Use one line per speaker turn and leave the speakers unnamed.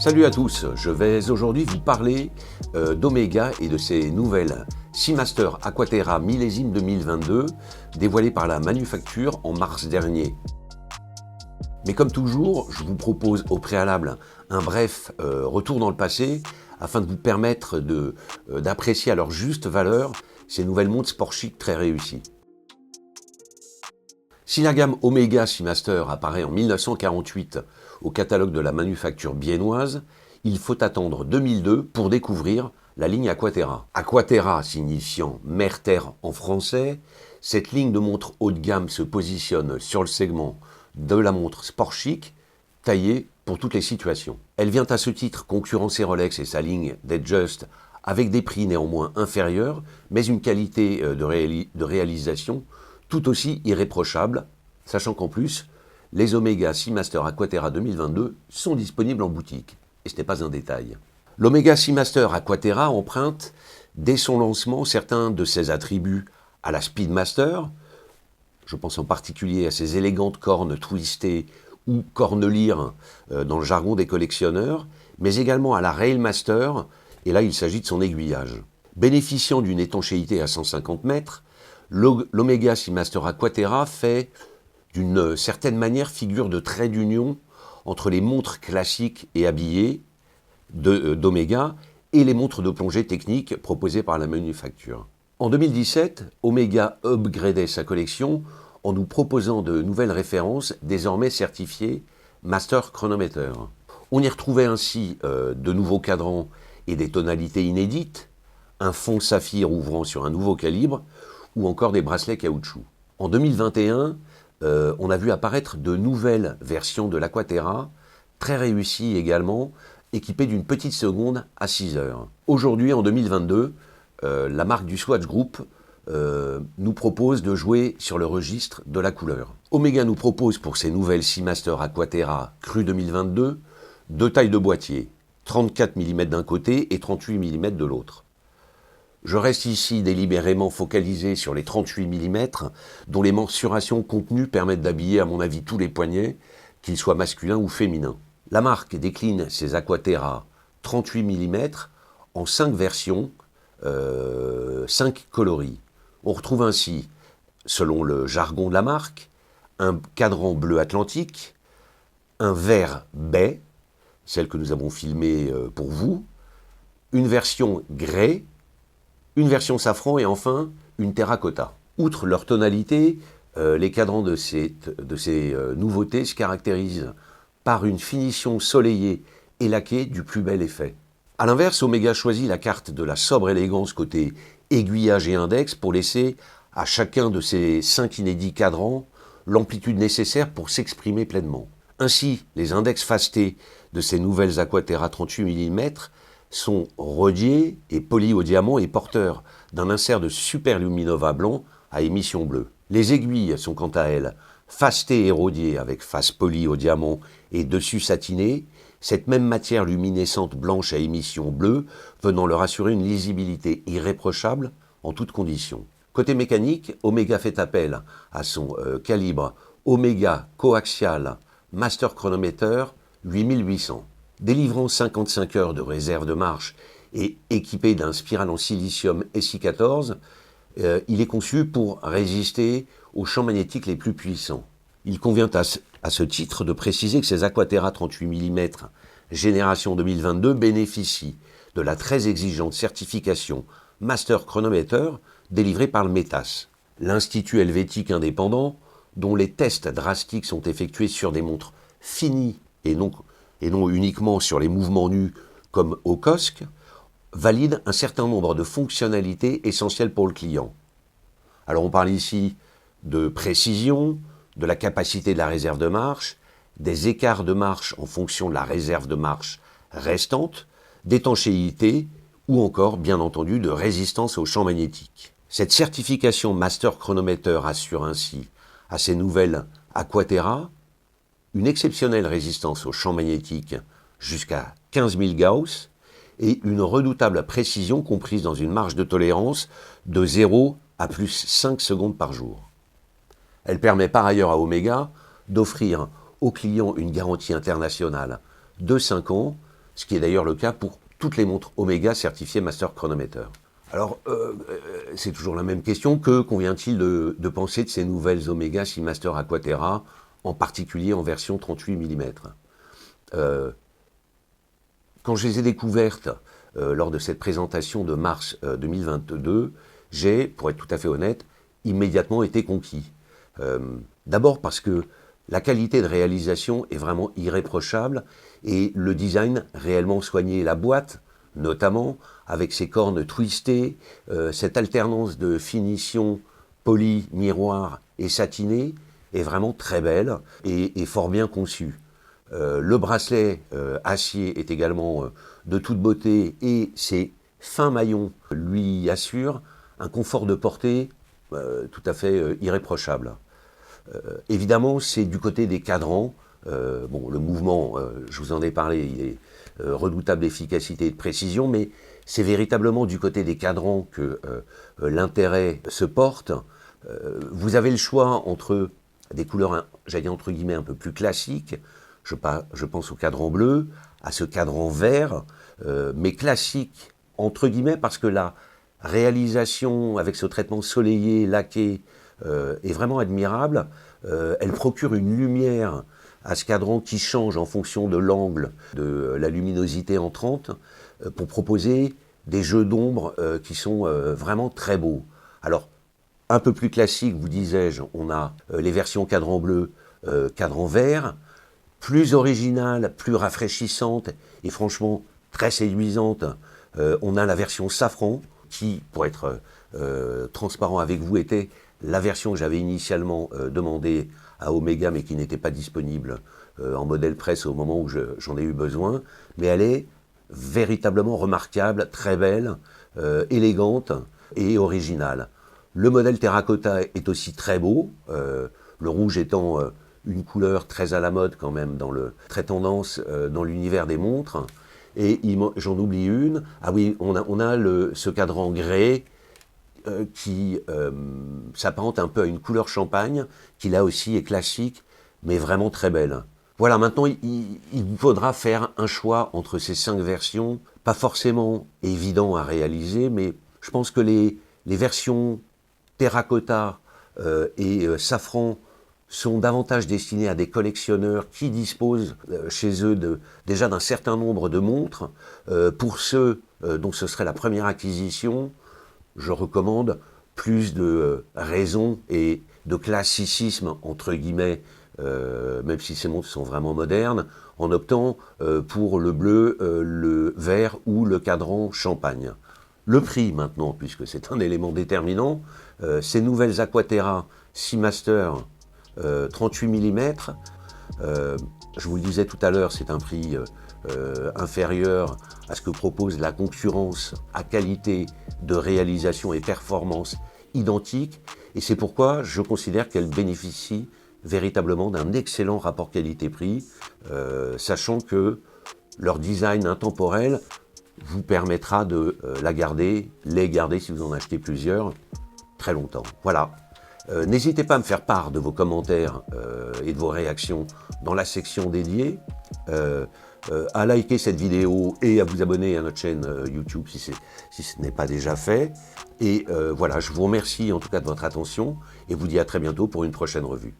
Salut à tous, je vais aujourd'hui vous parler d'Omega et de ses nouvelles Seamaster Aquaterra millésime 2022 dévoilées par la manufacture en mars dernier. Mais comme toujours, je vous propose au préalable un bref retour dans le passé afin de vous permettre d'apprécier à leur juste valeur ces nouvelles montres sport chic très réussies. Si la gamme Omega Seamaster apparaît en 1948 au catalogue de la manufacture biennoise, il faut attendre 2002 pour découvrir la ligne Aquaterra. Aquaterra signifiant mer-terre en français, cette ligne de montre haut de gamme se positionne sur le segment de la montre sport chic, taillée pour toutes les situations. Elle vient à ce titre concurrencer Rolex et sa ligne Datejust avec des prix néanmoins inférieurs, mais une qualité de réalisation tout aussi irréprochable, sachant qu'en plus, les Omega Seamaster Aquaterra 2022 sont disponibles en boutique. Et ce n'est pas un détail. L'Omega Seamaster Aquaterra emprunte, dès son lancement, certains de ses attributs à la Speedmaster. Je pense en particulier à ses élégantes cornes twistées ou cornelires dans le jargon des collectionneurs, mais également à la Railmaster, et là il s'agit de son aiguillage. Bénéficiant d'une étanchéité à 150 mètres, l'Omega Seamaster Aquaterra fait d'une certaine manière figure de trait d'union entre les montres classiques et habillées d'Omega et les montres de plongée technique proposées par la manufacture. En 2017, Omega upgradait sa collection en nous proposant de nouvelles références désormais certifiées Master Chronometer. On y retrouvait ainsi de nouveaux cadrans et des tonalités inédites, un fond saphir ouvrant sur un nouveau calibre, ou encore des bracelets caoutchouc. En 2021, on a vu apparaître de nouvelles versions de l'Aquaterra, très réussies également, équipées d'une petite seconde à 6 heures. Aujourd'hui, en 2022, la marque du Swatch Group nous propose de jouer sur le registre de la couleur. Omega nous propose pour ses nouvelles Seamaster Aquaterra Cru 2022 deux tailles de boîtier, 34 mm d'un côté et 38 mm de l'autre. Je reste ici délibérément focalisé sur les 38 mm, dont les mensurations contenues permettent d'habiller à mon avis tous les poignets, qu'ils soient masculins ou féminins. La marque décline ses Aquaterra 38 mm en 5 versions, 5 coloris. On retrouve ainsi, selon le jargon de la marque, un cadran bleu atlantique, un vert baie, celle que nous avons filmée pour vous, une version grès, une version safran et enfin une terracotta. Outre leur tonalité, les cadrans de ces nouveautés se caractérisent par une finition soleillée et laquée du plus bel effet. A l'inverse, Omega choisit la carte de la sobre élégance côté aiguillage et index pour laisser à chacun de ces 5 inédits cadrans l'amplitude nécessaire pour s'exprimer pleinement. Ainsi, les index fastés de ces nouvelles Aquaterra 38 mm sont rodiés et polis au diamant et porteurs d'un insert de super luminova blanc à émission bleue. Les aiguilles sont quant à elles fastées et rodiées avec face polie au diamant et dessus satiné, cette même matière luminescente blanche à émission bleue venant leur assurer une lisibilité irréprochable en toutes conditions. Côté mécanique, Omega fait appel à son calibre Omega Coaxial Master Chronometer 8800. Délivrant 55 heures de réserve de marche et équipé d'un spiral en silicium SI14, il est conçu pour résister aux champs magnétiques les plus puissants. Il convient à ce titre de préciser que ces Aquaterra 38 mm génération 2022 bénéficient de la très exigeante certification Master Chronometer délivrée par le METAS, l'Institut helvétique indépendant dont les tests drastiques sont effectués sur des montres finies et non uniquement sur les mouvements nus comme au COSC, valide un certain nombre de fonctionnalités essentielles pour le client. Alors on parle ici de précision, de la capacité de la réserve de marche, des écarts de marche en fonction de la réserve de marche restante, d'étanchéité ou encore, bien entendu, de résistance aux champs magnétiques. Cette certification Master Chronometer assure ainsi à ces nouvelles Aquaterra une exceptionnelle résistance aux champs magnétiques jusqu'à 15 000 Gauss et une redoutable précision comprise dans une marge de tolérance de 0 à plus 5 secondes par jour. Elle permet par ailleurs à Omega d'offrir aux clients une garantie internationale de 5 ans ce qui est d'ailleurs le cas pour toutes les montres Omega certifiées Master Chronometer. Alors, c'est toujours la même question, que convient-il de penser de ces nouvelles Omega Seamaster Aquaterra, en particulier en version 38 mm? Quand je les ai découvertes lors de cette présentation de mars 2022, j'ai, pour être tout à fait honnête, immédiatement été conquis. D'abord parce que la qualité de réalisation est vraiment irréprochable et le design réellement soigné. La boîte, notamment, avec ses cornes twistées, cette alternance de finition polie, miroir et satinée, est vraiment très belle et fort bien conçue. Le bracelet acier est également de toute beauté et ses fins maillons lui assurent un confort de portée tout à fait irréprochable. Évidemment, c'est du côté des cadrans. Bon, le mouvement, je vous en ai parlé, il est redoutable d'efficacité et de précision, mais c'est véritablement du côté des cadrans que l'intérêt se porte. Vous avez le choix entre des couleurs, j'allais dire entre guillemets, un peu plus classiques. Je pense au cadran bleu, à ce cadran vert, mais classique, entre guillemets, parce que la réalisation avec ce traitement soleillé, laqué, est vraiment admirable. Elle procure une lumière à ce cadran qui change en fonction de l'angle, de la luminosité entrante, pour proposer des jeux d'ombre qui sont vraiment très beaux. Alors, un peu plus classique, vous disais-je, on a les versions cadran bleu, cadran vert, plus originale, plus rafraîchissante et franchement très séduisante. On a la version safran qui, pour être transparent avec vous, était la version que j'avais initialement demandée à Omega mais qui n'était pas disponible en modèle presse au moment où j'en ai eu besoin. Mais elle est véritablement remarquable, très belle, élégante et originale. Le modèle terracotta est aussi très beau, le rouge étant une couleur très à la mode quand même, très tendance dans l'univers des montres. Et j'en oublie une. Ah oui, on a ce cadran grès qui s'apparente un peu à une couleur champagne, qui là aussi est classique, mais vraiment très belle. Voilà, maintenant il vous faudra faire un choix entre ces 5 versions, pas forcément évident à réaliser, mais je pense que les versions terracotta et safran sont davantage destinés à des collectionneurs qui disposent chez eux déjà d'un certain nombre de montres. Pour ceux dont ce serait la première acquisition, je recommande plus de raison et de classicisme, entre guillemets, même si ces montres sont vraiment modernes, en optant pour le bleu, le vert ou le cadran champagne. Le prix maintenant, puisque c'est un élément déterminant, ces nouvelles Aquaterra Seamaster 38 mm, je vous le disais tout à l'heure, c'est un prix inférieur à ce que propose la concurrence à qualité de réalisation et performance identiques, et c'est pourquoi je considère qu'elles bénéficient véritablement d'un excellent rapport qualité-prix, sachant que leur design intemporel vous permettra de les garder si vous en achetez plusieurs, très longtemps. Voilà. N'hésitez pas à me faire part de vos commentaires et de vos réactions dans la section dédiée, à liker cette vidéo et à vous abonner à notre chaîne YouTube si ce n'est pas déjà fait. Et voilà, je vous remercie en tout cas de votre attention et vous dis à très bientôt pour une prochaine revue.